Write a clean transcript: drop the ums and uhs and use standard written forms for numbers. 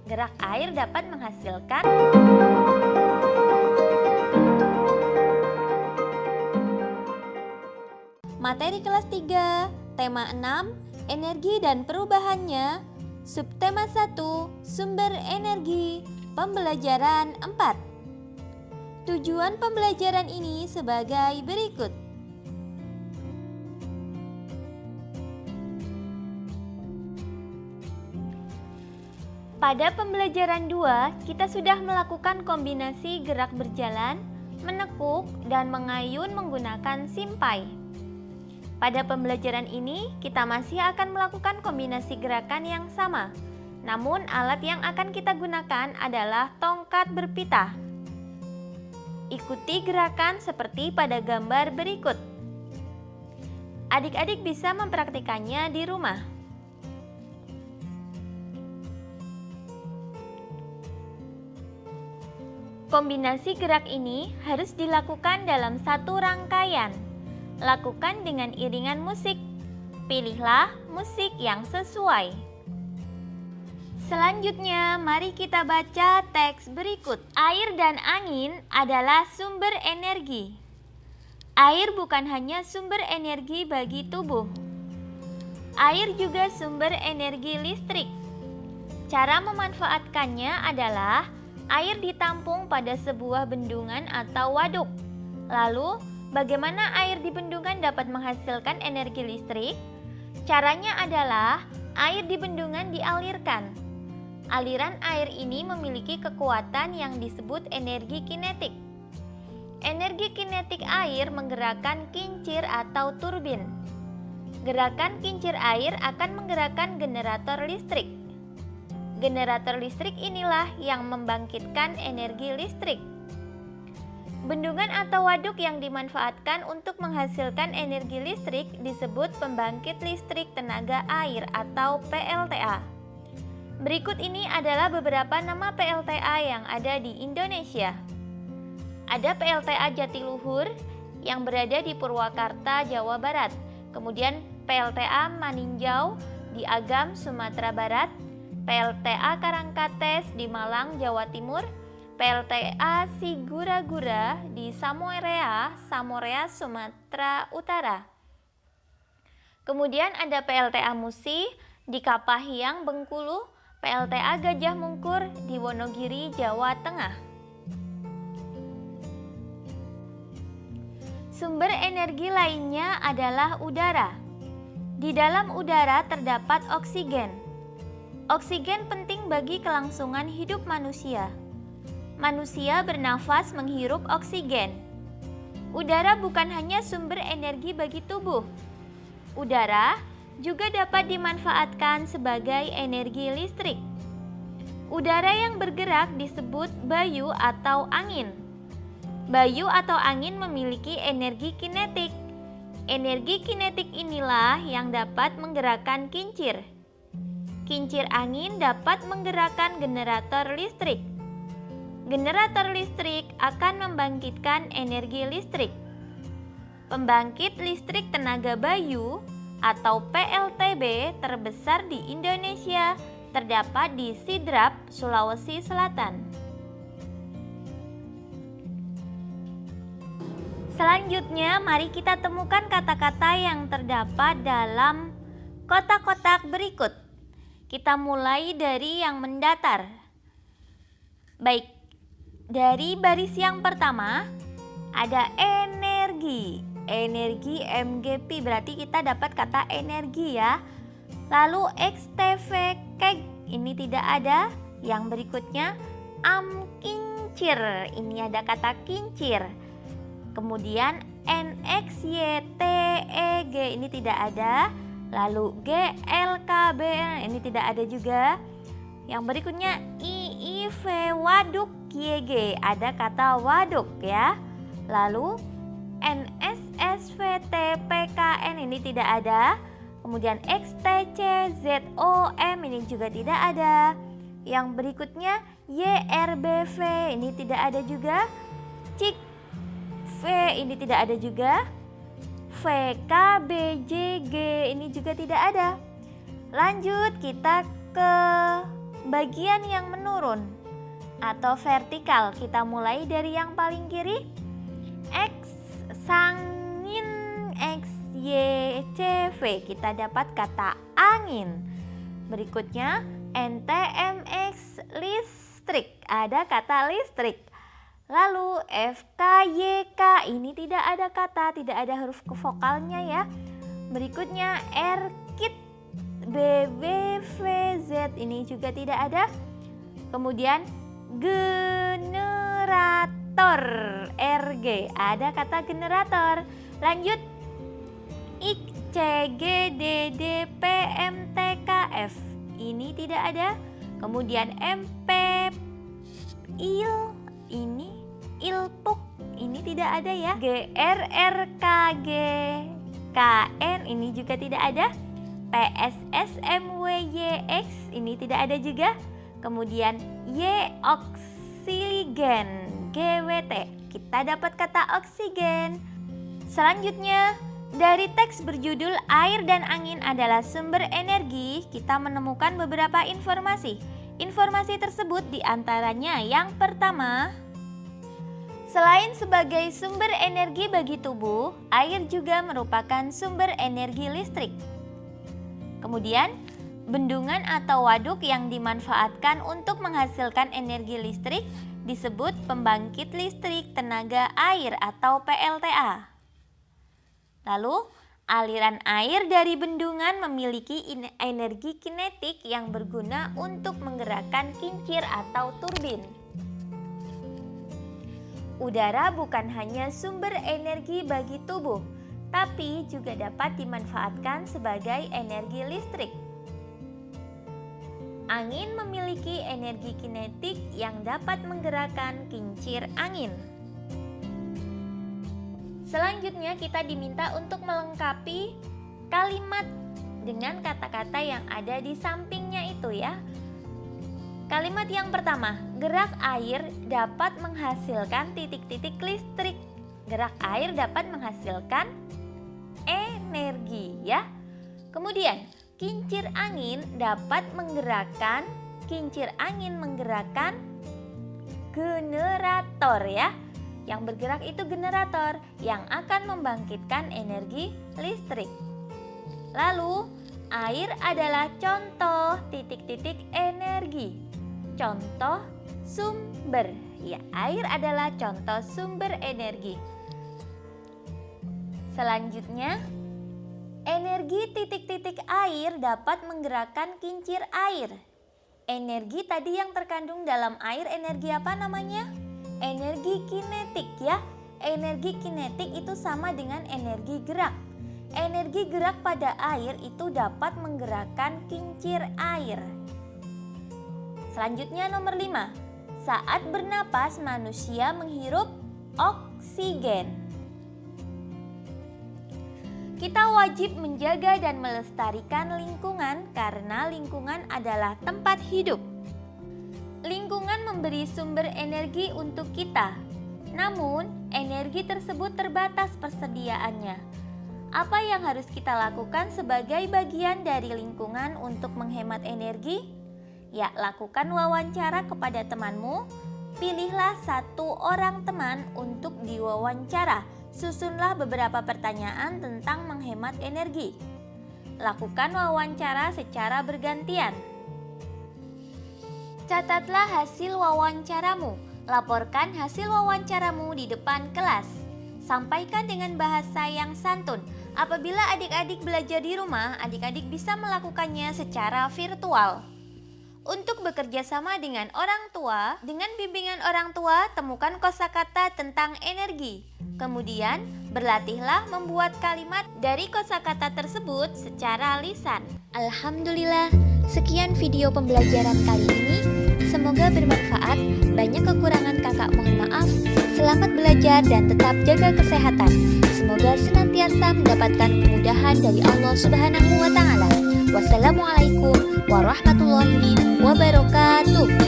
Gerak air dapat menghasilkan materi kelas 3, tema 6, energi dan perubahannya, subtema 1, sumber energi, pembelajaran 4. Tujuan pembelajaran ini sebagai berikut. Pada pembelajaran 2, kita sudah melakukan kombinasi gerak berjalan, menekuk, dan mengayun menggunakan simpai. Pada pembelajaran ini, kita masih akan melakukan kombinasi gerakan yang sama. Namun, alat yang akan kita gunakan adalah tongkat berpita. Ikuti gerakan seperti pada gambar berikut. Adik-adik bisa mempraktikannya di rumah. Kombinasi gerak ini harus dilakukan dalam satu rangkaian. Lakukan dengan iringan musik. Pilihlah musik yang sesuai. Selanjutnya, mari kita baca teks berikut. Air dan angin adalah sumber energi. Air bukan hanya sumber energi bagi tubuh. Air juga sumber energi listrik. Cara memanfaatkannya adalah air ditampung pada sebuah bendungan atau waduk. Lalu, bagaimana air di bendungan dapat menghasilkan energi listrik? Caranya adalah air di bendungan dialirkan. Aliran air ini memiliki kekuatan yang disebut energi kinetik. Energi kinetik air menggerakkan kincir atau turbin. Gerakan kincir air akan menggerakkan generator listrik. Generator listrik inilah yang membangkitkan energi listrik. Bendungan atau waduk yang dimanfaatkan untuk menghasilkan energi listrik disebut pembangkit listrik tenaga air atau PLTA. Berikut ini adalah beberapa nama PLTA yang ada di Indonesia. Ada PLTA Jatiluhur yang berada di Purwakarta, Jawa Barat. Kemudian PLTA Maninjau di Agam, Sumatera Barat. PLTA Karangkates di Malang, Jawa Timur. PLTA Sigura-gura di Samorea, Sumatera Utara. Kemudian ada PLTA Musi di Kapahiang, Bengkulu. PLTA Gajah Mungkur di Wonogiri, Jawa Tengah. Sumber energi lainnya adalah udara. Di dalam udara terdapat oksigen. Oksigen penting bagi kelangsungan hidup manusia. Manusia bernafas menghirup oksigen. Udara bukan hanya sumber energi bagi tubuh. Udara juga dapat dimanfaatkan sebagai energi listrik. Udara yang bergerak disebut bayu atau angin. Bayu atau angin memiliki energi kinetik. Energi kinetik inilah yang dapat menggerakkan kincir. Kincir angin dapat menggerakkan generator listrik. Generator listrik akan membangkitkan energi listrik. Pembangkit listrik tenaga bayu atau PLTB terbesar di Indonesia terdapat di Sidrap, Sulawesi Selatan. Selanjutnya, mari kita temukan kata-kata yang terdapat dalam kotak-kotak berikut. Kita mulai dari yang mendatar. Baik, dari baris yang pertama ada energi. Energi MGP berarti kita dapat kata energi ya. Lalu XTV keg ini tidak ada. Yang berikutnya amkincir, ini ada kata kincir. Kemudian NXYTEG ini tidak ada. Lalu GLKB ini tidak ada juga. Yang berikutnya IIV waduk YG, ada kata waduk ya. Lalu NSSVTPKN ini tidak ada. Kemudian XTCZOM ini juga tidak ada. Yang berikutnya YRBV ini tidak ada juga. CIKV ini tidak ada juga. VKBJG ini juga tidak ada. Lanjut kita ke bagian yang menurun atau vertikal. Kita mulai dari yang paling kiri. X sangin, X Y C V. Kita dapat kata angin. Berikutnya NTMX listrik. Ada kata listrik. Lalu FKYK, ini tidak ada kata, tidak ada huruf vokalnya ya. Berikutnya RKIT, BBVZ, ini juga tidak ada. Kemudian generator, RG, ada kata generator. Lanjut ICGDDPMTKF, ini tidak ada. Kemudian MP ini ilpuk, ini tidak ada ya. GRRKGKN, ini juga tidak ada. PSSMWYX, ini tidak ada juga. Kemudian Y oksigen, GWT, kita dapat kata oksigen. Selanjutnya dari teks berjudul Air dan Angin adalah Sumber Energi, kita menemukan beberapa informasi. Informasi tersebut diantaranya yang pertama, selain sebagai sumber energi bagi tubuh, air juga merupakan sumber energi listrik. Kemudian, bendungan atau waduk yang dimanfaatkan untuk menghasilkan energi listrik disebut pembangkit listrik tenaga air atau PLTA. Lalu, aliran air dari bendungan memiliki energi kinetik yang berguna untuk menggerakkan kincir atau turbin. Udara bukan hanya sumber energi bagi tubuh, tapi juga dapat dimanfaatkan sebagai energi listrik. Angin memiliki energi kinetik yang dapat menggerakkan kincir angin. Selanjutnya kita diminta untuk melengkapi kalimat dengan kata-kata yang ada di sampingnya itu ya. Kalimat yang pertama, gerak air dapat menghasilkan titik-titik listrik. Gerak air dapat menghasilkan energi ya. Kemudian, kincir angin dapat menggerakkan generator ya. Yang bergerak itu generator yang akan membangkitkan energi listrik. Lalu, air adalah contoh titik-titik energi. Contoh sumber. Ya, air adalah contoh sumber energi. Selanjutnya, energi titik-titik air dapat menggerakkan kincir air. Energi tadi yang terkandung dalam air, energi apa namanya? Energi kinetik ya. Energi kinetik itu sama dengan energi gerak. Energi gerak pada air itu dapat menggerakkan kincir air. Selanjutnya nomor 5. Saat bernapas manusia menghirup oksigen. Kita wajib menjaga dan melestarikan lingkungan karena lingkungan adalah tempat hidup. Lingkungan memberi sumber energi untuk kita, namun energi tersebut terbatas persediaannya. Apa yang harus kita lakukan sebagai bagian dari lingkungan untuk menghemat energi? Ya, lakukan wawancara kepada temanmu. Pilihlah satu orang teman untuk diwawancara. Susunlah beberapa pertanyaan tentang menghemat energi. Lakukan wawancara secara bergantian. Catatlah hasil wawancaramu. Laporkan hasil wawancaramu di depan kelas. Sampaikan dengan bahasa yang santun. Apabila adik-adik belajar di rumah, adik-adik bisa melakukannya secara virtual. Untuk bekerja sama dengan orang tua, dengan bimbingan orang tua, temukan kosakata tentang energi. Kemudian, berlatihlah membuat kalimat dari kosakata tersebut secara lisan. Alhamdulillah, sekian video pembelajaran kali ini. Semoga bermanfaat. Banyak kekurangan kakak mohon maaf. Selamat belajar dan tetap jaga kesehatan. Semoga senantiasa mendapatkan kemudahan dari Allah Subhanahu wa Ta'ala. Wassalamualaikum warahmatullahi wabarakatuh.